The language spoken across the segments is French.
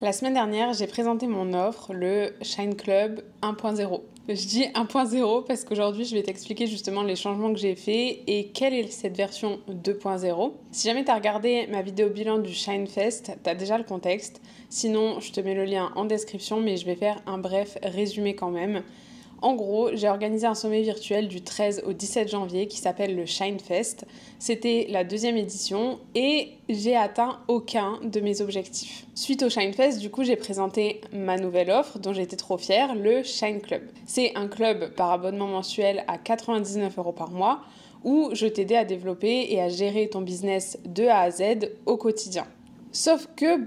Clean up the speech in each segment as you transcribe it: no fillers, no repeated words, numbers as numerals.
La semaine dernière, j'ai présenté mon offre, le Shine Club 1.0. Je dis 1.0 parce qu'aujourd'hui, je vais t'expliquer justement les changements que j'ai faits et quelle est cette version 2.0. Si jamais tu as regardé ma vidéo bilan du Shine Fest, tu as déjà le contexte. Sinon, je te mets le lien en description, mais je vais faire un bref résumé quand même. En gros, j'ai organisé un sommet virtuel du 13 au 17 janvier qui s'appelle le Shine Fest. C'était la deuxième édition et j'ai atteint aucun de mes objectifs. Suite au Shine Fest, du coup, j'ai présenté ma nouvelle offre dont j'étais trop fière, le Shine Club. C'est un club par abonnement mensuel à 99 € par mois où je t'aidais à développer et à gérer ton business de A à Z au quotidien. Sauf que,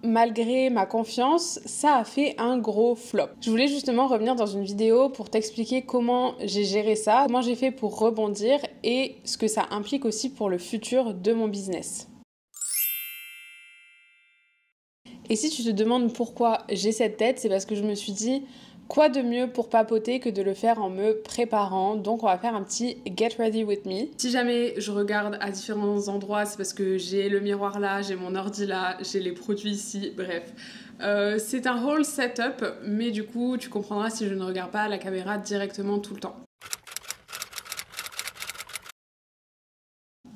malgré ma confiance, ça a fait un gros flop. Je voulais justement revenir dans une vidéo pour t'expliquer comment j'ai géré ça, comment j'ai fait pour rebondir et ce que ça implique aussi pour le futur de mon business. Et si tu te demandes pourquoi j'ai cette tête, c'est parce que je me suis dit, quoi de mieux pour papoter que de le faire en me préparant. Donc on va faire un petit get ready with me. Si jamais je regarde à différents endroits, c'est parce que j'ai le miroir là, j'ai mon ordi là, j'ai les produits ici, bref. C'est un whole setup, mais du coup tu comprendras si je ne regarde pas la caméra directement tout le temps.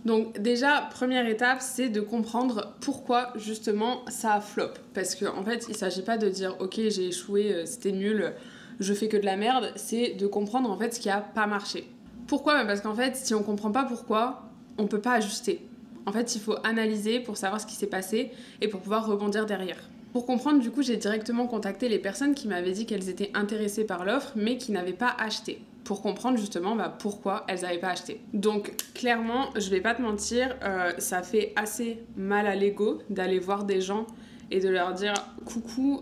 Donc déjà, première étape, c'est de comprendre pourquoi justement ça flop. Parce qu'en fait, il ne s'agit pas de dire « Ok, j'ai échoué, c'était nul, je fais que de la merde », c'est de comprendre en fait ce qui n'a pas marché. Pourquoi ? Parce qu'en fait, si on ne comprend pas pourquoi, on ne peut pas ajuster. En fait, il faut analyser pour savoir ce qui s'est passé et pour pouvoir rebondir derrière. Pour comprendre, du coup, j'ai directement contacté les personnes qui m'avaient dit qu'elles étaient intéressées par l'offre, mais qui n'avaient pas acheté. Pour comprendre justement pourquoi elles n'avaient pas acheté. Donc clairement, je vais pas te mentir, ça fait assez mal à l'ego d'aller voir des gens et de leur dire « Coucou,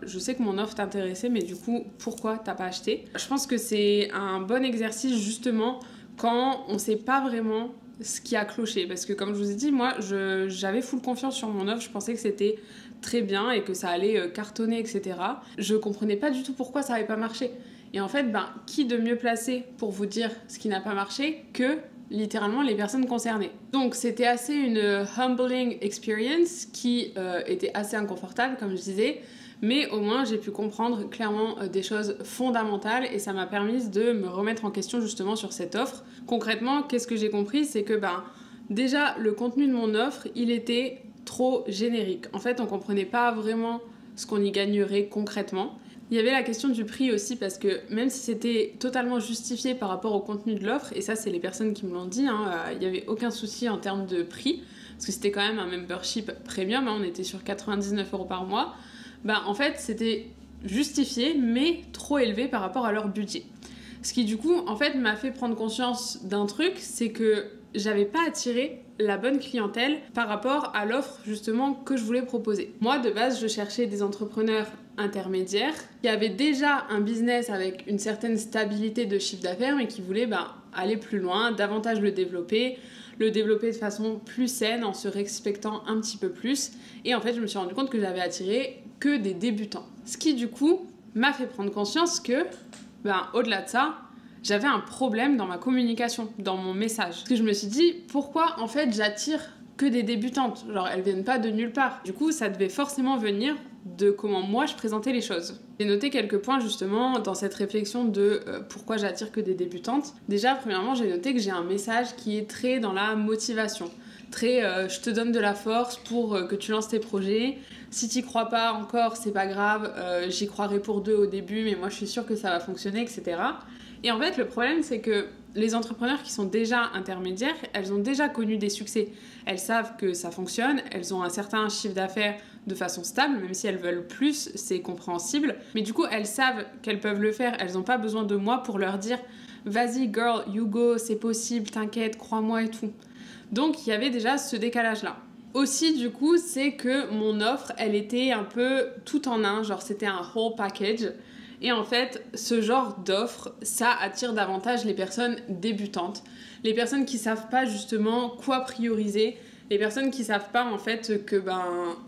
je sais que mon offre t'intéressait, mais du coup, pourquoi t'as pas acheté ?» Je pense que c'est un bon exercice justement quand on sait pas vraiment ce qui a cloché. Parce que comme je vous ai dit, moi, j'avais full confiance sur mon offre, je pensais que c'était très bien et que ça allait cartonner, etc. Je comprenais pas du tout pourquoi ça avait pas marché. Et en fait, qui de mieux placé pour vous dire ce qui n'a pas marché que littéralement les personnes concernées. Donc c'était assez une humbling experience qui était assez inconfortable, comme je disais, mais au moins j'ai pu comprendre clairement des choses fondamentales et ça m'a permis de me remettre en question justement sur cette offre. Concrètement, qu'est-ce que j'ai compris ? C'est que déjà le contenu de mon offre, il était trop générique. En fait, on comprenait pas vraiment ce qu'on y gagnerait concrètement. Il y avait la question du prix aussi parce que même si c'était totalement justifié par rapport au contenu de l'offre, et ça c'est les personnes qui me l'ont dit, il n'y avait aucun souci en termes de prix, parce que c'était quand même un membership premium, on était sur 99 € par mois, en fait c'était justifié mais trop élevé par rapport à leur budget. Ce qui du coup en fait m'a fait prendre conscience d'un truc, c'est que j'avais pas attiré la bonne clientèle par rapport à l'offre justement que je voulais proposer. Moi de base je cherchais des entrepreneurs intermédiaires qui avaient déjà un business avec une certaine stabilité de chiffre d'affaires mais qui voulaient aller plus loin, davantage le développer de façon plus saine en se respectant un petit peu plus. Et en fait je me suis rendu compte que j'avais attiré que des débutants. Ce qui du coup m'a fait prendre conscience que au-delà de ça, j'avais un problème dans ma communication, dans mon message. Parce que je me suis dit, pourquoi en fait j'attire que des débutantes ? Genre elles viennent pas de nulle part. Du coup, ça devait forcément venir de comment moi je présentais les choses. J'ai noté quelques points justement dans cette réflexion de pourquoi j'attire que des débutantes. Déjà, premièrement, j'ai noté que j'ai un message qui est très dans la motivation. Très je te donne de la force pour que tu lances tes projets. Si t'y crois pas encore, c'est pas grave, j'y croirai pour deux au début, mais moi je suis sûre que ça va fonctionner, etc. Et en fait, le problème, c'est que les entrepreneurs qui sont déjà intermédiaires, elles ont déjà connu des succès. Elles savent que ça fonctionne, elles ont un certain chiffre d'affaires de façon stable, même si elles veulent plus, c'est compréhensible. Mais du coup, elles savent qu'elles peuvent le faire, elles n'ont pas besoin de moi pour leur dire « Vas-y, girl, you go, c'est possible, t'inquiète, crois-moi et tout ». Donc, il y avait déjà ce décalage-là. Aussi, du coup, c'est que mon offre, elle était un peu tout en un, genre c'était un whole package. Et en fait, ce genre d'offre, ça attire davantage les personnes débutantes, les personnes qui savent pas justement quoi prioriser, les personnes qui savent pas en fait que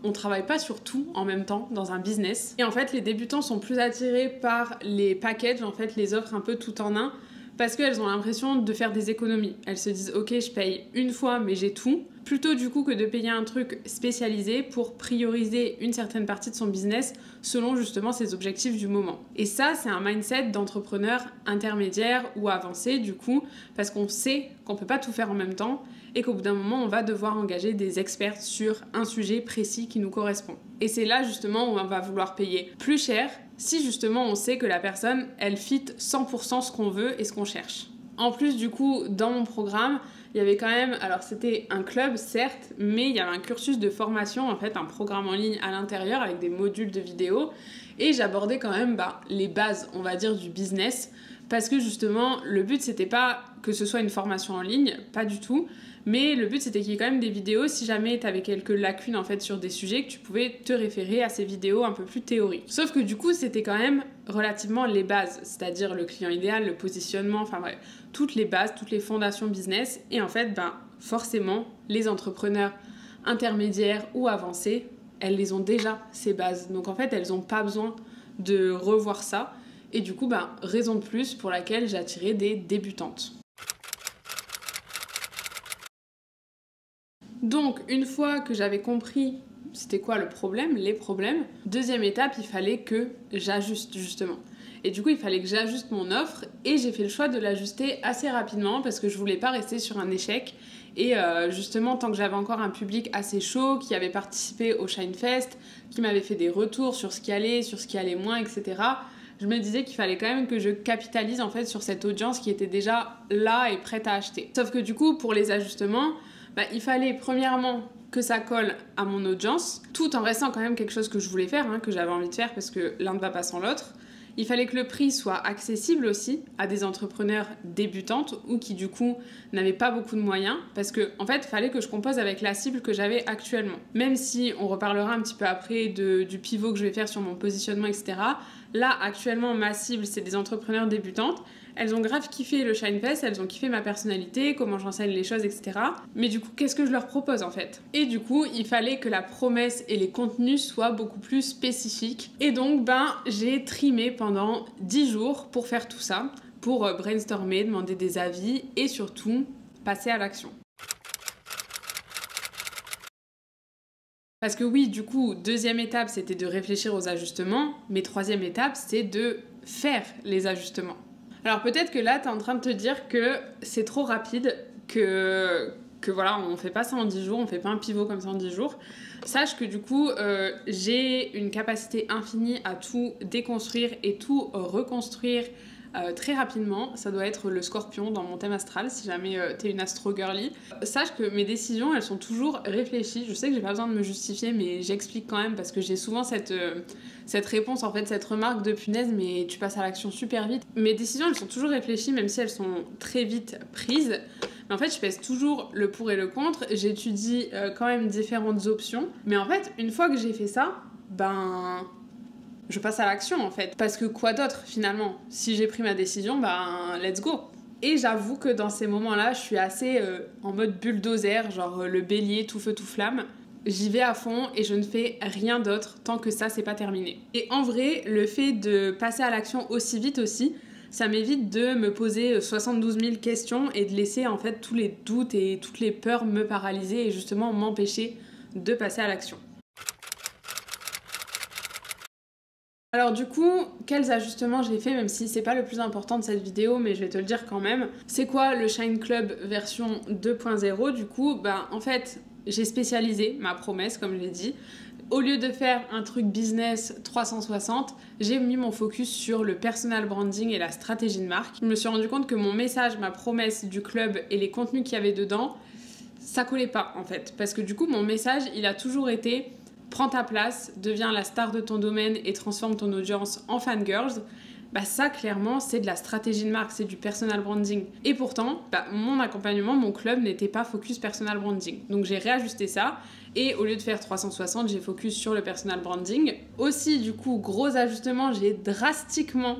on travaille pas sur tout en même temps dans un business. Et en fait, les débutants sont plus attirés par les packages, en fait, les offres un peu tout en un, parce qu'elles ont l'impression de faire des économies. Elles se disent « Ok, je paye une fois, mais j'ai tout ». plutôt du coup que de payer un truc spécialisé pour prioriser une certaine partie de son business selon justement ses objectifs du moment. Et ça, c'est un mindset d'entrepreneur intermédiaire ou avancé du coup, parce qu'on sait qu'on peut pas tout faire en même temps et qu'au bout d'un moment, on va devoir engager des experts sur un sujet précis qui nous correspond. Et c'est là justement où on va vouloir payer plus cher si justement on sait que la personne, elle fit 100% ce qu'on veut et ce qu'on cherche. En plus, du coup, dans mon programme, il y avait quand même, alors c'était un club certes, mais il y avait un cursus de formation, en fait, un programme en ligne à l'intérieur avec des modules de vidéos. Et j'abordais quand même les bases, on va dire, du business. Parce que justement, le but, c'était pas que ce soit une formation en ligne, pas du tout. Mais le but, c'était qu'il y ait quand même des vidéos, si jamais tu avais quelques lacunes en fait sur des sujets, que tu pouvais te référer à ces vidéos un peu plus théoriques. Sauf que du coup, c'était quand même relativement les bases, c'est-à-dire le client idéal, le positionnement, enfin bref, toutes les bases, toutes les fondations business. Et en fait, forcément, les entrepreneurs intermédiaires ou avancés, elles les ont déjà, ces bases. Donc en fait, elles n'ont pas besoin de revoir ça. Et du coup, raison de plus pour laquelle j'ai attiré des débutantes. Donc, une fois que j'avais compris c'était quoi le problème, les problèmes, deuxième étape, il fallait que j'ajuste justement. Et du coup, il fallait que j'ajuste mon offre et j'ai fait le choix de l'ajuster assez rapidement parce que je voulais pas rester sur un échec. Et justement, tant que j'avais encore un public assez chaud qui avait participé au Shine Fest, qui m'avait fait des retours sur ce qui allait moins, etc., je me disais qu'il fallait quand même que je capitalise en fait sur cette audience qui était déjà là et prête à acheter. Sauf que du coup, pour les ajustements, il fallait premièrement que ça colle à mon audience, tout en restant quand même quelque chose que je voulais faire, que j'avais envie de faire parce que l'un ne va pas sans l'autre. Il fallait que le prix soit accessible aussi à des entrepreneurs débutantes ou qui du coup n'avaient pas beaucoup de moyens parce que en fait il fallait que je compose avec la cible que j'avais actuellement. Même si on reparlera un petit peu après du pivot que je vais faire sur mon positionnement, etc. Là actuellement ma cible c'est des entrepreneurs débutantes. Elles ont grave kiffé le Shine Fest, elles ont kiffé ma personnalité, comment j'enseigne les choses, etc. Mais du coup, qu'est-ce que je leur propose en fait? Et du coup, il fallait que la promesse et les contenus soient beaucoup plus spécifiques. Et donc, j'ai trimé pendant 10 jours pour faire tout ça, pour brainstormer, demander des avis et surtout passer à l'action. Parce que oui, du coup, deuxième étape, c'était de réfléchir aux ajustements, mais troisième étape, c'est de faire les ajustements. Alors peut-être que là, tu es en train de te dire que c'est trop rapide, que voilà, on fait pas ça en 10 jours, on fait pas un pivot comme ça en 10 jours. Sache que du coup, j'ai une capacité infinie à tout déconstruire et tout reconstruire très rapidement. Ça doit être le Scorpion dans mon thème astral, si jamais t'es une astro girly. Sache que mes décisions, elles sont toujours réfléchies. Je sais que j'ai pas besoin de me justifier, mais j'explique quand même parce que j'ai souvent cette réponse, en fait, cette remarque de punaise, mais tu passes à l'action super vite. Mes décisions, elles sont toujours réfléchies, même si elles sont très vite prises. Mais en fait, je pèse toujours le pour et le contre. J'étudie quand même différentes options. Mais en fait, une fois que j'ai fait ça, je passe à l'action en fait. Parce que quoi d'autre finalement? Si j'ai pris ma décision, let's go. Et j'avoue que dans ces moments-là, je suis assez en mode bulldozer, genre le bélier tout feu tout flamme. J'y vais à fond et je ne fais rien d'autre tant que ça, c'est pas terminé. Et en vrai, le fait de passer à l'action aussi vite aussi, ça m'évite de me poser 72 000 questions et de laisser en fait tous les doutes et toutes les peurs me paralyser et justement m'empêcher de passer à l'action. Alors du coup, quels ajustements j'ai fait, même si c'est pas le plus important de cette vidéo, mais je vais te le dire quand même. C'est quoi le Shine Club version 2.0? Du coup, en fait, j'ai spécialisé ma promesse, comme je l'ai dit. Au lieu de faire un truc business 360, j'ai mis mon focus sur le personal branding et la stratégie de marque. Je me suis rendu compte que mon message, ma promesse du club et les contenus qu'il y avait dedans, ça collait pas en fait. Parce que du coup, mon message, il a toujours été... Prends ta place, deviens la star de ton domaine et transforme ton audience en fangirls. Ça, clairement, c'est de la stratégie de marque, c'est du personal branding. Et pourtant, mon accompagnement, mon club n'était pas focus personal branding. Donc, j'ai réajusté ça. Et au lieu de faire 360, j'ai focus sur le personal branding. Aussi, du coup, gros ajustement, j'ai drastiquement,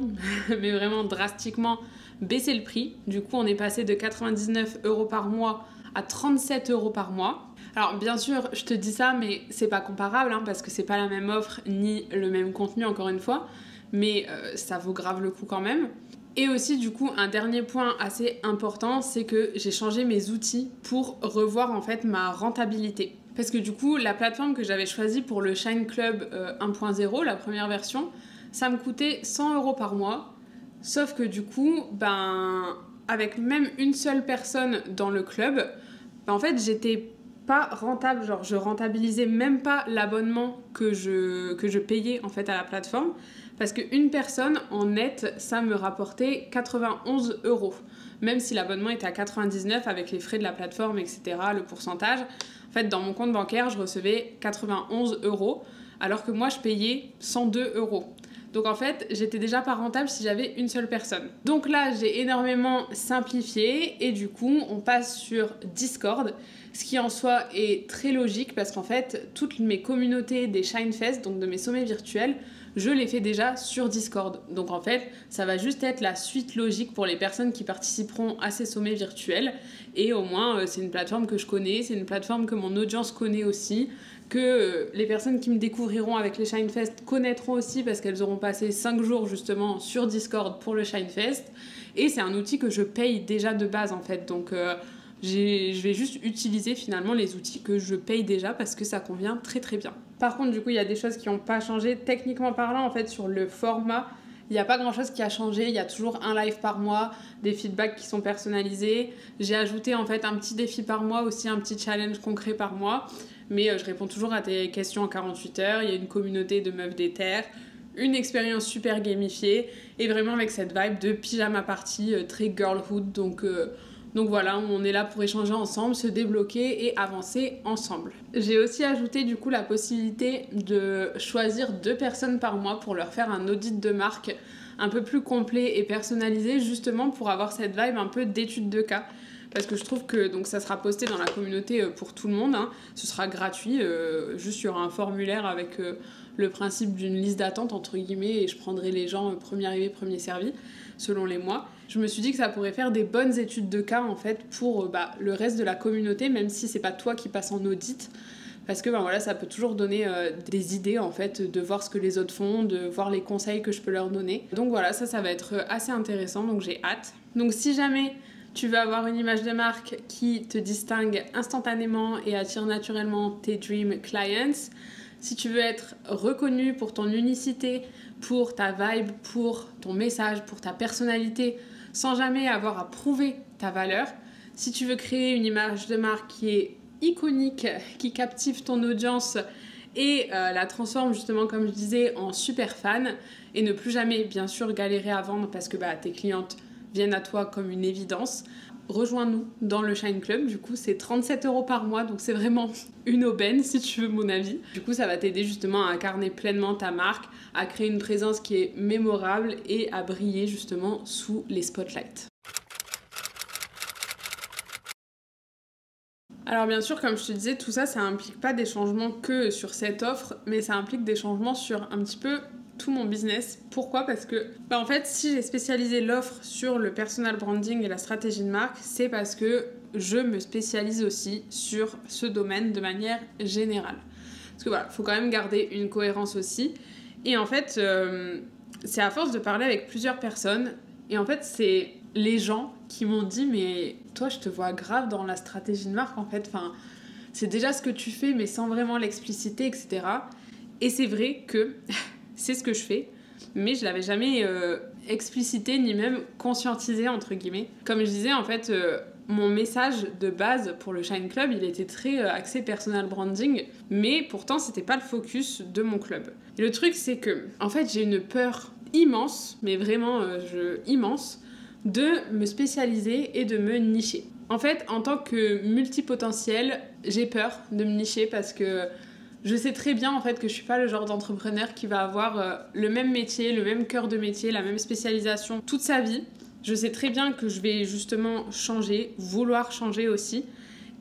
mais vraiment drastiquement, baissé le prix. Du coup, on est passé de 99 € par mois à 37 € par mois. Alors bien sûr, je te dis ça, mais c'est pas comparable parce que c'est pas la même offre ni le même contenu encore une fois, mais ça vaut grave le coup quand même. Et aussi du coup un dernier point assez important, c'est que j'ai changé mes outils pour revoir en fait ma rentabilité. Parce que du coup la plateforme que j'avais choisie pour le Shine Club 1.0, la première version, ça me coûtait 100 € par mois. Sauf que du coup, avec même une seule personne dans le club, en fait j'étais pas rentable, genre je rentabilisais même pas l'abonnement que je payais en fait à la plateforme. Parce qu'une personne en net, ça me rapportait 91 €. Même si l'abonnement était à 99 avec les frais de la plateforme, etc., le pourcentage. En fait, dans mon compte bancaire, je recevais 91 €, alors que moi, je payais 102 €. Donc en fait, j'étais déjà pas rentable si j'avais une seule personne. Donc là, j'ai énormément simplifié et du coup, on passe sur Discord, ce qui en soi est très logique parce qu'en fait, toutes mes communautés des Shinefest, donc de mes sommets virtuels, je les fais déjà sur Discord. Donc en fait, ça va juste être la suite logique pour les personnes qui participeront à ces sommets virtuels. Et au moins, c'est une plateforme que je connais, c'est une plateforme que mon audience connaît aussi, que les personnes qui me découvriront avec les Shinefest connaîtront aussi parce qu'elles auront passé 5 jours justement sur Discord pour le Shinefest. Et c'est un outil que je paye déjà de base en fait. Donc je vais juste utiliser finalement les outils que je paye déjà parce que ça convient très très bien. Par contre, du coup, il y a des choses qui n'ont pas changé. Techniquement parlant, en fait, sur le format, il n'y a pas grand-chose qui a changé. Il y a toujours un live par mois, des feedbacks qui sont personnalisés. J'ai ajouté en fait un petit défi par mois, aussi un petit challenge concret par mois. Mais je réponds toujours à tes questions en 48 heures. Il y a une communauté de meufs des terres, une expérience super gamifiée et vraiment avec cette vibe de pyjama party très girlhood. Donc voilà, on est là pour échanger ensemble, se débloquer et avancer ensemble. J'ai aussi ajouté du coup la possibilité de choisir 2 personnes par mois pour leur faire un audit de marque un peu plus complet et personnalisé, justement pour avoir cette vibe un peu d'étude de cas. Parce que je trouve que donc ça sera posté dans la communauté pour tout le monde, hein. Ce sera gratuit, juste il y aura un formulaire avec le principe d'une liste d'attente entre guillemets et je prendrai les gens premier arrivé, premier servi selon les mois. Je me suis dit que ça pourrait faire des bonnes études de cas en fait pour le reste de la communauté, même si c'est pas toi qui passes en audit. Parce que voilà, ça peut toujours donner des idées en fait, de voir ce que les autres font, de voir les conseils que je peux leur donner. Donc voilà, ça va être assez intéressant, donc j'ai hâte. Donc si jamais tu veux avoir une image de marque qui te distingue instantanément et attire naturellement tes dream clients, si tu veux être reconnu pour ton unicité, pour ta vibe, pour ton message, pour ta personnalité, sans jamais avoir à prouver ta valeur, si tu veux créer une image de marque qui est iconique, qui captive ton audience et la transforme justement, comme je disais, en super fan et ne plus jamais, bien sûr, galérer à vendre parce que tes clientes viennent à toi comme une évidence, rejoins-nous dans le Shine Club. Du coup, c'est 37 € par mois, donc c'est vraiment une aubaine si tu veux mon avis. Du coup, ça va t'aider justement à incarner pleinement ta marque, à créer une présence qui est mémorable et à briller justement sous les spotlights. Alors bien sûr, comme je te disais, tout ça, ça implique pas des changements que sur cette offre, mais ça implique des changements sur un petit peu tout mon business. Pourquoi ? Parce que, en fait, si j'ai spécialisé l'offre sur le personal branding et la stratégie de marque, c'est parce que je me spécialise aussi sur ce domaine de manière générale. Parce que voilà, il faut quand même garder une cohérence aussi. Et en fait, c'est à force de parler avec plusieurs personnes, et en fait, c'est les gens qui m'ont dit « mais toi, je te vois grave dans la stratégie de marque, en fait. Enfin, c'est déjà ce que tu fais, mais sans vraiment l'expliciter, etc. » Et c'est vrai que c'est ce que je fais, mais je l'avais jamais explicité ni même conscientisé entre guillemets. Comme je disais, en fait, mon message de base pour le Shine Club, il était très axé personal branding, mais pourtant c'était pas le focus de mon club. Et le truc, c'est que, en fait, j'ai une peur immense, mais vraiment immense, de me spécialiser et de me nicher. En fait, en tant que multipotentiel, j'ai peur de me nicher parce que je sais très bien en fait que je suis pas le genre d'entrepreneur qui va avoir le même métier, le même cœur de métier, la même spécialisation toute sa vie. Je sais très bien que je vais justement changer, vouloir changer aussi.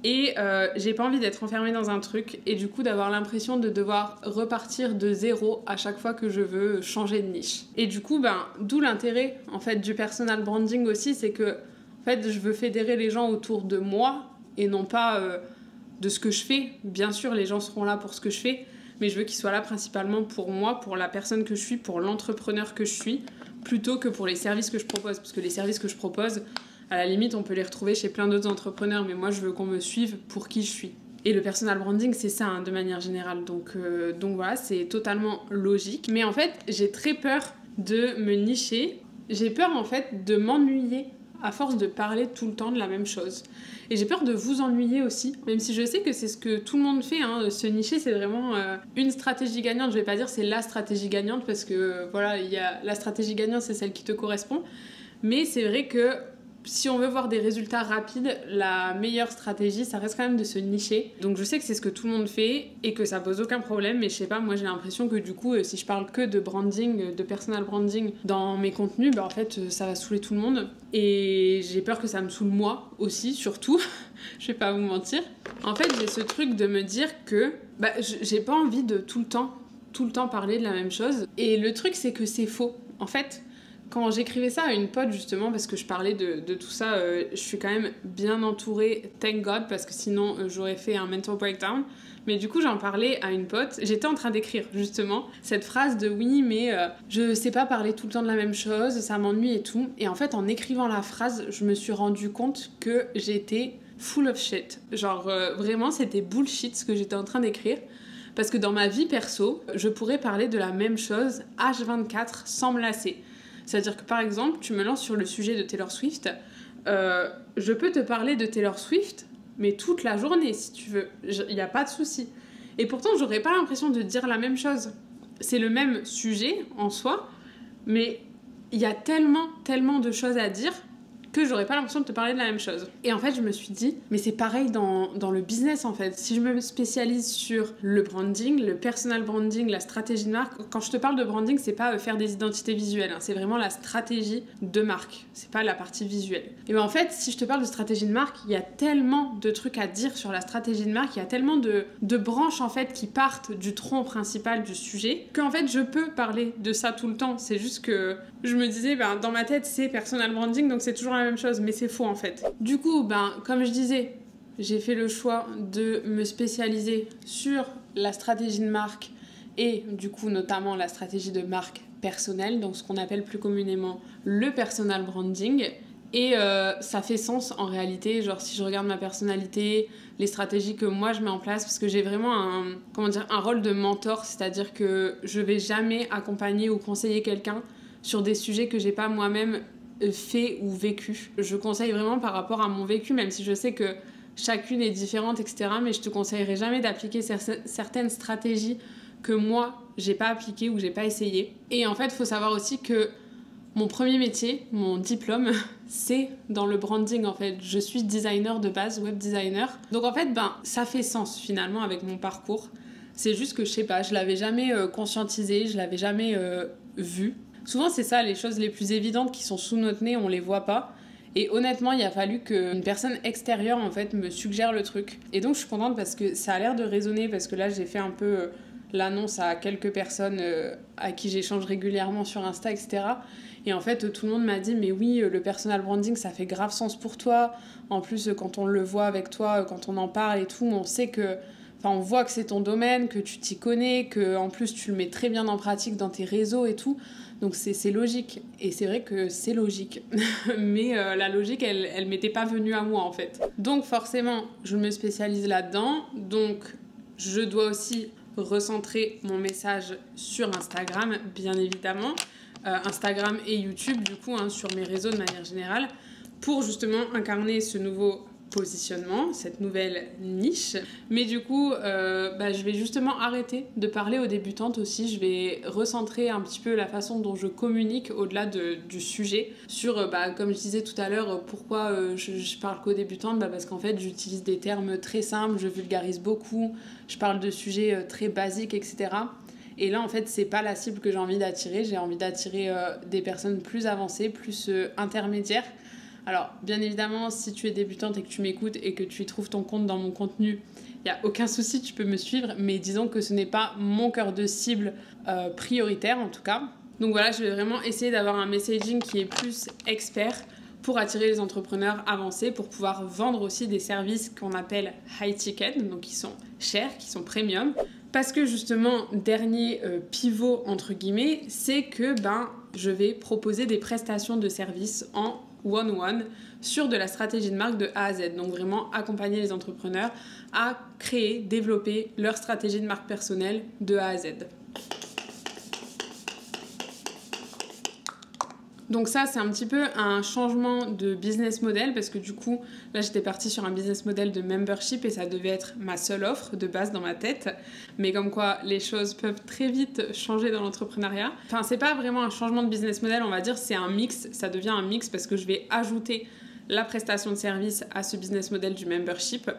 Et j'ai pas envie d'être enfermée dans un truc et du coup d'avoir l'impression de devoir repartir de zéro à chaque fois que je veux changer de niche. Et du coup, d'où l'intérêt en fait du personal branding aussi, c'est que en fait je veux fédérer les gens autour de moi et non pas de ce que je fais. Bien sûr, les gens seront là pour ce que je fais, mais je veux qu'ils soient là principalement pour moi, pour la personne que je suis, pour l'entrepreneur que je suis, plutôt que pour les services que je propose. Parce que les services que je propose, à la limite, on peut les retrouver chez plein d'autres entrepreneurs, mais moi, je veux qu'on me suive pour qui je suis. Et le personal branding, c'est ça, hein, de manière générale. Donc voilà, c'est totalement logique. Mais en fait, j'ai très peur de me nicher. J'ai peur, en fait, de m'ennuyer à force de parler tout le temps de la même chose. Et j'ai peur de vous ennuyer aussi, même si je sais que c'est ce que tout le monde fait, hein. Se nicher, c'est vraiment une stratégie gagnante. Je vais pas dire c'est la stratégie gagnante, parce que voilà, il y a la stratégie gagnante, c'est celle qui te correspond. Mais c'est vrai que si on veut voir des résultats rapides, la meilleure stratégie, ça reste quand même de se nicher. Donc je sais que c'est ce que tout le monde fait et que ça pose aucun problème, mais je sais pas, moi j'ai l'impression que du coup, si je parle que de branding, de personal branding dans mes contenus, bah en fait, ça va saouler tout le monde. Et j'ai peur que ça me saoule moi aussi, surtout. Je vais pas vous mentir. En fait, j'ai ce truc de me dire que j'ai pas envie de tout le temps parler de la même chose. Et le truc, c'est que c'est faux. En fait, quand j'écrivais ça à une pote, justement, parce que je parlais de tout ça, je suis quand même bien entourée, thank God, parce que sinon j'aurais fait un mental breakdown. Mais du coup, j'en parlais à une pote. J'étais en train d'écrire, justement, cette phrase de oui, mais je sais pas parler tout le temps de la même chose, ça m'ennuie et tout. Et en fait, en écrivant la phrase, je me suis rendu compte que j'étais full of shit. Genre, vraiment, c'était bullshit ce que j'étais en train d'écrire. Parce que dans ma vie perso, je pourrais parler de la même chose H24 sans me lasser. C'est-à-dire que par exemple, tu me lances sur le sujet de Taylor Swift, je peux te parler de Taylor Swift, mais toute la journée si tu veux, il n'y a pas de souci. Et pourtant, j'aurais pas l'impression de dire la même chose. C'est le même sujet en soi, mais il y a tellement de choses à dire que j'aurais pas l'impression de te parler de la même chose. Et en fait, je me suis dit, mais c'est pareil dans le business en fait. Si je me spécialise sur le branding, le personal branding, la stratégie de marque, quand je te parle de branding, c'est pas faire des identités visuelles, hein, c'est vraiment la stratégie de marque, c'est pas la partie visuelle. Et ben en fait, si je te parle de stratégie de marque, il y a tellement de trucs à dire sur la stratégie de marque, il y a tellement de branches en fait qui partent du tronc principal du sujet, qu'en fait, je peux parler de ça tout le temps. C'est juste que je me disais, dans ma tête, c'est personal branding, donc c'est toujours la même chose, mais c'est faux en fait. Du coup, comme je disais, j'ai fait le choix de me spécialiser sur la stratégie de marque et du coup notamment la stratégie de marque personnelle, donc ce qu'on appelle plus communément le personal branding. Et ça fait sens en réalité, genre si je regarde ma personnalité, les stratégies que moi je mets en place, parce que j'ai vraiment un rôle de mentor, c'est-à-dire que je vais jamais accompagner ou conseiller quelqu'un sur des sujets que j'ai pas moi-même fait ou vécu. Je conseille vraiment par rapport à mon vécu, même si je sais que chacune est différente, etc. Mais je te conseillerais jamais d'appliquer certaines stratégies que moi, j'ai pas appliquées ou j'ai pas essayé. Et en fait, il faut savoir aussi que mon premier métier, mon diplôme, c'est dans le branding en fait. Je suis designer de base, web designer. Donc en fait, ça fait sens finalement avec mon parcours. C'est juste que je sais pas, je l'avais jamais conscientisé, je l'avais jamais vu. Souvent, c'est ça, les choses les plus évidentes qui sont sous notre nez, on les voit pas. Et honnêtement, il a fallu qu'une personne extérieure, en fait, me suggère le truc. Et donc, je suis contente parce que ça a l'air de résonner, parce que là, j'ai fait un peu l'annonce à quelques personnes à qui j'échange régulièrement sur Insta, etc. Et en fait, tout le monde m'a dit, mais oui, le personal branding, ça fait grave sens pour toi. En plus, quand on le voit avec toi, quand on en parle et tout, on sait que... Enfin, on voit que c'est ton domaine, que tu t'y connais, que en plus tu le mets très bien en pratique dans tes réseaux et tout. Donc c'est logique. Et c'est vrai que c'est logique. Mais la logique, elle m'était pas venue à moi en fait. Donc forcément, je me spécialise là-dedans. Donc je dois aussi recentrer mon message sur Instagram, bien évidemment. Instagram et YouTube, du coup, sur mes réseaux de manière générale, pour justement incarner ce nouveau positionnement, cette nouvelle niche. Mais du coup, je vais justement arrêter de parler aux débutantes aussi. Je vais recentrer un petit peu la façon dont je communique au-delà du sujet sur, comme je disais tout à l'heure, pourquoi je parle qu'aux débutantes, parce qu'en fait, j'utilise des termes très simples, je vulgarise beaucoup, je parle de sujets très basiques, etc. Et là, en fait, c'est pas la cible que j'ai envie d'attirer. J'ai envie d'attirer des personnes plus avancées, plus intermédiaires. Alors, bien évidemment, si tu es débutante et que tu m'écoutes et que tu y trouves ton compte dans mon contenu, il n'y a aucun souci, tu peux me suivre. Mais disons que ce n'est pas mon cœur de cible prioritaire, en tout cas. Donc voilà, je vais vraiment essayer d'avoir un messaging qui est plus expert pour attirer les entrepreneurs avancés, pour pouvoir vendre aussi des services qu'on appelle high ticket, donc qui sont chers, qui sont premium. Parce que justement, dernier pivot entre guillemets, c'est que je vais proposer des prestations de services en one-one sur de la stratégie de marque de A à Z. Donc vraiment accompagner les entrepreneurs à créer, développer leur stratégie de marque personnelle de A à Z. Donc ça, c'est un petit peu un changement de business model parce que du coup, là, j'étais partie sur un business model de membership et ça devait être ma seule offre de base dans ma tête. Mais comme quoi, les choses peuvent très vite changer dans l'entrepreneuriat. Enfin, c'est pas vraiment un changement de business model, on va dire, c'est un mix. Ça devient un mix parce que je vais ajouter la prestation de service à ce business model du membership.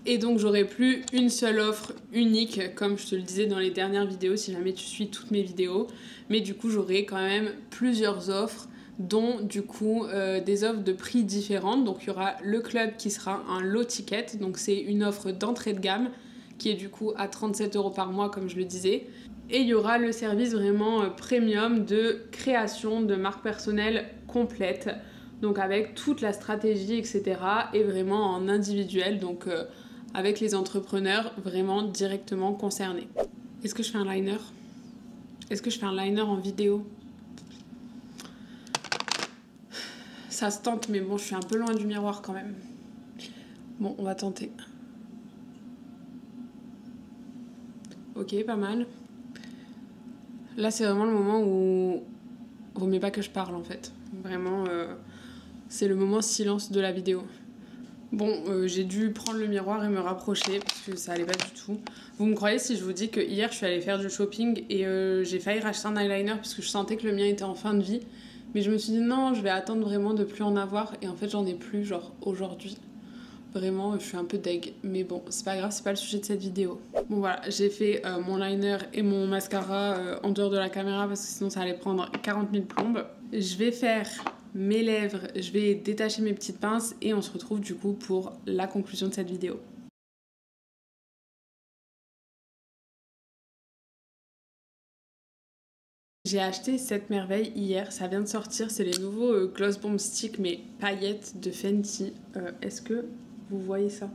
Et donc, j'aurai plus une seule offre unique, comme je te le disais dans les dernières vidéos, si jamais tu suis toutes mes vidéos. Mais du coup, j'aurai quand même plusieurs offres, dont du coup des offres de prix différentes. Donc il y aura le club qui sera un low ticket, donc c'est une offre d'entrée de gamme qui est du coup à 37 € par mois comme je le disais. Et il y aura le service vraiment premium de création de marque personnelle complète, donc avec toute la stratégie etc. et vraiment en individuel, donc avec les entrepreneurs vraiment directement concernés. Est-ce que je fais un liner? Est-ce que je fais un liner en vidéo? Ça se tente, mais bon, je suis un peu loin du miroir quand même. Bon, on va tenter. Ok, pas mal. Là, c'est vraiment le moment où vaut mieux pas que je parle, en fait. Vraiment, c'est le moment silence de la vidéo. Bon, j'ai dû prendre le miroir et me rapprocher parce que ça allait pas du tout. Vous me croyez si je vous dis que hier, je suis allée faire du shopping et j'ai failli racheter un eyeliner parce que je sentais que le mien était en fin de vie. Mais je me suis dit non, je vais attendre vraiment de plus en avoir. Et en fait, j'en ai plus, genre aujourd'hui. Vraiment, je suis un peu deg. Mais bon, c'est pas grave, c'est pas le sujet de cette vidéo. Bon voilà, j'ai fait mon liner et mon mascara en dehors de la caméra parce que sinon ça allait prendre 40 000 plombes. Je vais faire mes lèvres, je vais détacher mes petites pinces et on se retrouve du coup pour la conclusion de cette vidéo. J'ai acheté cette merveille hier, ça vient de sortir, c'est les nouveaux Gloss Bomb Stick mais paillettes de Fenty. Est-ce que vous voyez ça?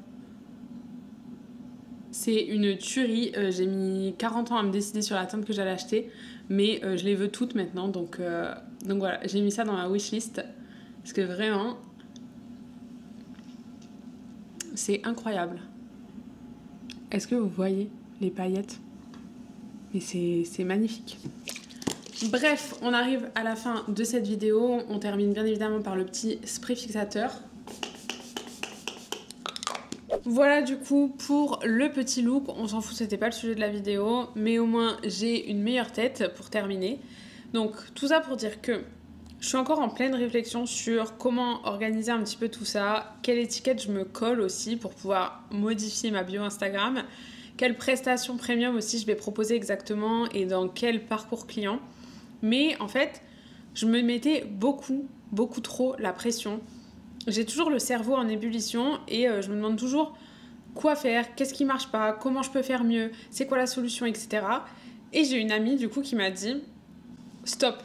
C'est une tuerie, j'ai mis 40 ans à me décider sur la teinte que j'allais acheter, mais je les veux toutes maintenant, donc voilà, j'ai mis ça dans ma wishlist, parce que vraiment, c'est incroyable. Est-ce que vous voyez les paillettes? Et c'est magnifique. Bref, on arrive à la fin de cette vidéo. On termine bien évidemment par le petit spray fixateur. Voilà du coup pour le petit look. On s'en fout, c'était pas le sujet de la vidéo. Mais au moins, j'ai une meilleure tête pour terminer. Donc, tout ça pour dire que je suis encore en pleine réflexion sur comment organiser un petit peu tout ça. Quelle étiquette je me colle aussi pour pouvoir modifier ma bio Instagram. Quelle prestation premium aussi je vais proposer exactement et dans quel parcours client. Mais en fait, je me mettais beaucoup trop la pression. J'ai toujours le cerveau en ébullition et je me demande toujours quoi faire, qu'est-ce qui marche pas, comment je peux faire mieux, c'est quoi la solution, etc. Et j'ai une amie du coup qui m'a dit stop,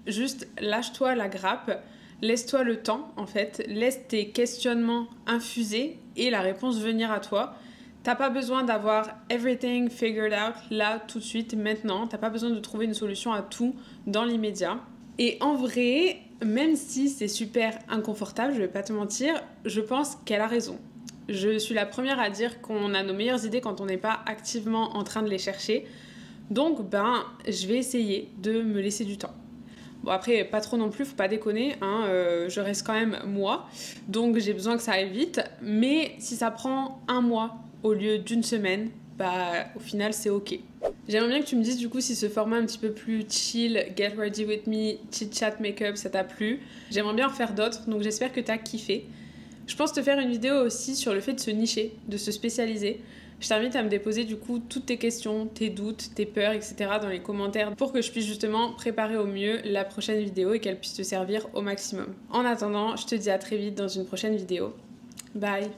juste lâche-toi la grappe, laisse-toi le temps en fait, laisse tes questionnements infuser et la réponse venir à toi. T'as pas besoin d'avoir everything figured out là, tout de suite, maintenant. T'as pas besoin de trouver une solution à tout dans l'immédiat. Et en vrai, même si c'est super inconfortable, je vais pas te mentir, je pense qu'elle a raison. Je suis la première à dire qu'on a nos meilleures idées quand on n'est pas activement en train de les chercher. Donc, je vais essayer de me laisser du temps. Bon, après, pas trop non plus, faut pas déconner, hein, je reste quand même moi. Donc, j'ai besoin que ça aille vite. Mais si ça prend un mois, au lieu d'une semaine, au final c'est ok. J'aimerais bien que tu me dises du coup si ce format un petit peu plus chill, get ready with me, chit chat make-up, ça t'a plu. J'aimerais bien en faire d'autres, donc j'espère que t'as kiffé. Je pense te faire une vidéo aussi sur le fait de se nicher, de se spécialiser. Je t'invite à me déposer du coup toutes tes questions, tes doutes, tes peurs, etc. dans les commentaires pour que je puisse justement préparer au mieux la prochaine vidéo et qu'elle puisse te servir au maximum. En attendant, je te dis à très vite dans une prochaine vidéo. Bye!